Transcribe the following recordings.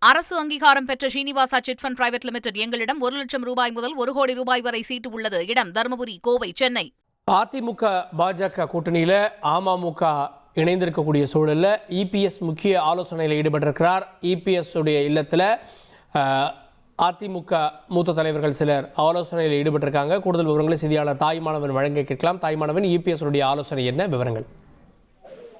அரசு அங்கீகாரம் பெற்ற Srinivasa chit fund private limited எங்களிடம் 1 லட்சம் ரூபாய் முதல் 1 கோடி ரூபாய் வரை சீட்டு உள்ளது. இடம் தருமபுரி, கோவை, சென்னை. அதிமுக பாஜக கூட்டணியில் அமமுக இணைந்திருக்கக்கூடிய சூழலில் இபிஎஸ் முக்கிய ஆலோசனையில் ஈடுபட்டிருக்கிறார். இபிஎஸ் உடைய இல்லத்தில் அதிமுக மூத்த தலைவர்கள் சிலர் ஆலோசனையில் ஈடுபட்டிருக்காங்க. கூடுதல் விவரங்களை செய்தியாளர் தாய்மானவன் வழங்க கேட்கலாம். தாய்மானவன், இபிஎஸ் உடைய ஆலோசனை என்ன, விவரங்கள்?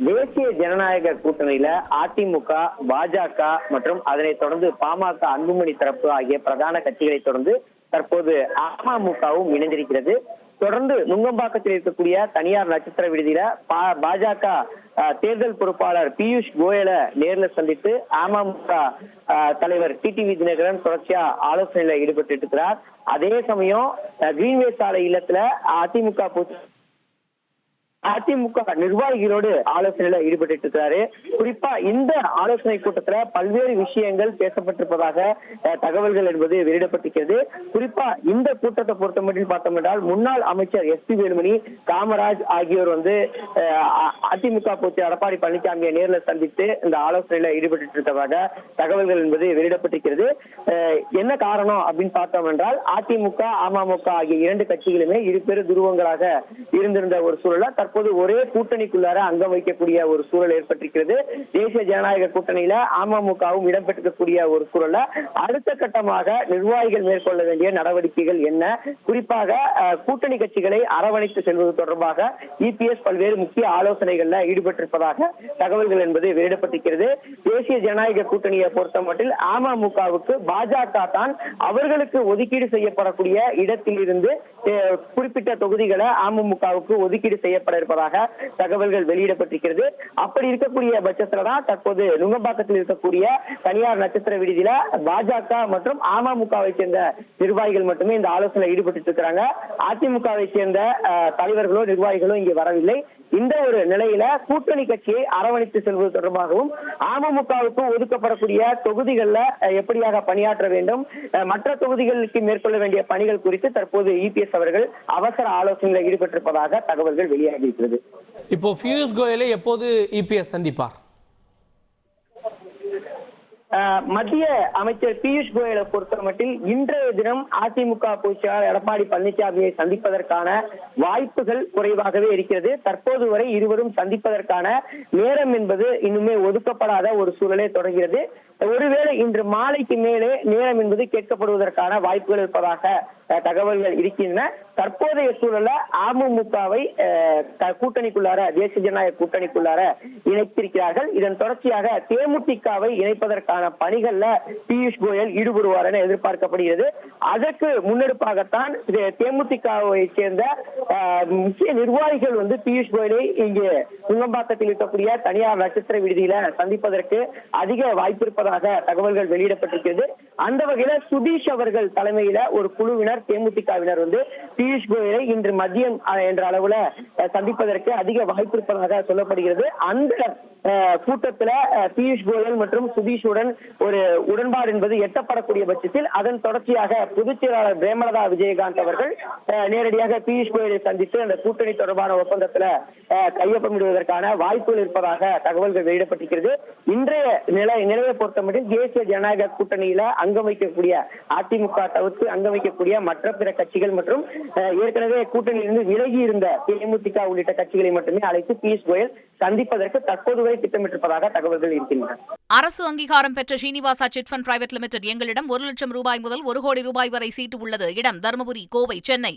தேசிய ஜனநாயக கூட்டணியில அதிமுக, பாஜக மற்றும் அதனைத் தொடர்ந்து பாமக, அன்புமணி தரப்பு ஆகிய பிரதான கட்சிகளை தொடர்ந்து தற்போது அமமுகவும் இணைந்திருக்கிறது. தொடர்ந்து நுங்கம்பாக்கத்தில் இருக்கக்கூடிய தனியார் நட்சத்திர விடுதியில பாஜக தேர்தல் பொறுப்பாளர் பியூஷ் கோயலை நேரில் சந்தித்து அமமுக தலைவர் டிடிவி தினகரன் தொடர்ச்சியா ஆலோசனையில ஈடுபட்டு இருக்கிறார். அதே சமயம் கிரீன்வே சாலை இல்லத்துல அதிமுக நிர்வாகிகளோடு ஆலோசனையில ஈடுபட்டு இருக்கிறாரு. குறிப்பா இந்த ஆலோசனை கூட்டத்துல பல்வேறு விஷயங்கள் பேசப்பட்டிருப்பதாக தகவல்கள் என்பது வெளியிடப்பட்டிருக்கிறது. குறிப்பா இந்த கூட்டத்தை பொறுத்த மட்டும் பார்த்தோம் என்றால் முன்னாள் அமைச்சர் எஸ்.பி. வேலுமணி, காமராஜ் ஆகியோர் அதிமுக பொறுத்த எடப்பாடி பழனிசாமியை நேரில் சந்தித்து இந்த ஆலோசனையில ஈடுபட்டு இருப்பதாக தகவல்கள் என்பது வெளியிடப்பட்டிருக்கிறது. என்ன காரணம் அப்படின்னு பார்த்தோம் என்றால் அதிமுக, அமமுக ஆகிய இரண்டு கட்சிகளுமே இருபெரு துருவங்களாக இருந்திருந்த ஒரு சூழல தற்போது ஒரே கூட்டணிக்குள்ளார அங்கம் வைக்கக்கூடிய ஒரு சூழல் ஏற்பட்டிருக்கிறது. தேசிய ஜனநாயக கூட்டணியில அமமுகவும் இடம்பெற்றிருக்கக்கூடிய ஒரு சூழல அடுத்த கட்டமாக நிர்வாகிகள் மேற்கொள்ள வேண்டிய நடவடிக்கைகள் என்ன, குறிப்பாக கூட்டணி கட்சிகளை அரவணைத்து செல்வது தொடர்பாக இபிஎஸ் பல்வேறு முக்கிய ஆலோசனைகள்ல ஈடுபட்டிருப்பதாக தகவல்கள் என்பது வெளியிடப்பட்டிருக்கிறது. தேசிய ஜனநாயக கூட்டணியை பொறுத்த மட்டில் அமமுகவுக்கு பாஜக தான் அவர்களுக்கு ஒதுக்கீடு செய்யப்படக்கூடிய இடத்தில் இருந்து குறிப்பிட்ட தொகுதிகளை அமமுகவுக்கு ஒதுக்கீடு செய்யப்பட இருப்பதாக தகவல்கள் வெளியிடப்பட்டிருக்கிறது. அப்படி இருக்கக்கூடிய பட்சத்துலதான் தற்போது நுங்கம்பாக்கத்தில் இருக்கக்கூடிய தனியார் நட்சத்திர விடுதியில பாஜக மற்றும் அமமுகவை சேர்ந்த நிர்வாகிகள் மட்டுமே இந்த ஆலோசனையில் ஈடுபட்டு இருக்கிறாங்க. அதிமுகவை சேர்ந்த தலைவர்களோ நிர்வாகிகளோ இங்கே வரவில்லை. இந்த ஒரு நிலையில கூட்டணி கட்சியை அரவணைத்து செல்வது தொடர்பாகவும் அமமுகவுக்கு ஒதுக்கப்படக்கூடிய தொகுதிகளில் எப்படியாக பணியாற்ற வேண்டும், மற்ற தொகுதிகளுக்கு மேற்கொள்ள வேண்டிய பணிகள் குறித்து தற்போது இபிஎஸ் அவர்கள் அவசர ஆலோசனையில் ஈடுபட்டிருப்பதாக தகவல்கள் வெளியாகி இருக்கிறது. இப்போ பியூஷ் கோயலை எப்போது இபிஎஸ் சந்திப்பார்? மத்திய அமைச்சர் பியூஷ் கோயலை பொறுத்த மட்டில் இன்றைய தினம் அதிமுக பொதுச்செயலாளர் எடப்பாடி பழனிசாமியை சந்திப்பதற்கான வாய்ப்புகள் குறைவாகவே இருக்கிறது. தற்போது வரை இருவரும் சந்திப்பதற்கான நேரம் என்பது இன்னுமே ஒதுக்கப்படாத ஒரு சூழலே தொடர்கிறது. ஒருவேளை இன்று மாலைக்கு மேலே நேரம் என்பது கேட்கப்படுவதற்கான வாய்ப்புகள் இருப்பதாக தகவல்கள் இருக்கின்றன. தற்போதைய சூழல அமமுகவை கூட்டணிக்குள்ளார, தேசிய ஜனநாயக கூட்டணிக்குள்ளார இணைத்திருக்கிறார்கள். இதன் தொடர்ச்சியாக தேமுதிகவை இணைப்பதற்கான பணிகள்ல பியூஷ் கோயல் ஈடுபடுவார் என எதிர்பார்க்கப்படுகிறது. அதற்கு முன்னெடுப்பாகத்தான் தேமுதிகவை சேர்ந்த முக்கிய நிர்வாகிகள் பியூஷ் கோயலை இங்கே நுங்கம்பாக்கத்தில் இருக்கக்கூடிய தனியார் நட்சத்திர விடுதியில சந்திப்பதற்கு அதிக வாய்ப்பு இருப்பதாக தகவல்கள் வெளியிடப்பட்டிருக்கிறது. அந்த வகையில சுதீஷ் அவர்கள் தலைமையில ஒரு குழுவினர், தேமுதிகவினர் பியூஷ் கோயலை இன்று மதியம் என்ற அளவுல சந்திப்பதற்கு அதிக வாய்ப்பு இருப்பதாக சொல்லப்படுகிறது. அந்த கூட்டத்துல பியூஷ் கோயல் மற்றும் சுதீஷுடன் ஒரு உடன்பாடு என்பது எட்டப்படக்கூடிய பட்சத்தில் அதன் தொடர்ச்சியாக பொதுச் செயலாளர் பிரேமலதா விஜயகாந்த் அவர்கள் நேரடியாக பியூஷ் கோயலை சந்தித்து அந்த கூட்டணி தொடர்பான ஒப்பந்தத்துல கையொப்பமிடுவதற்கான வாய்ப்புகள் இருப்பதாக தகவல்கள் வெளியிடப்பட்டிருக்கிறது. இன்றைய நிலையை பொறுத்தமட்டில் தேசிய ஜனநாயக கூட்டணியில அங்கம் வைக்கக்கூடிய அதிமுக தவிர்த்து அங்கம் வைக்கக்கூடிய மற்ற பிற கட்சிகள் மற்றும் ஏற்கனவே கூட்டணியிலிருந்து விலகி இருந்த தேமுதிக உள்ளிட்ட கட்சிகளை மட்டுமே அழைத்து பியூஷ் கோயல் சந்திப்பதற்கு தற்போது வரை திட்டமிட்டிருப்பதாக தகவல்கள் இருக்கின்றன. அரசு அங்கீகாரம் பெற்ற Srinivasa chit fund private limited எங்களிடம் 1 லட்சம் ரூபாய் முதல் 1 கோடி ரூபாய் வரை சீட்டு உள்ளது. இடம் தருமபுரி, கோவை, சென்னை.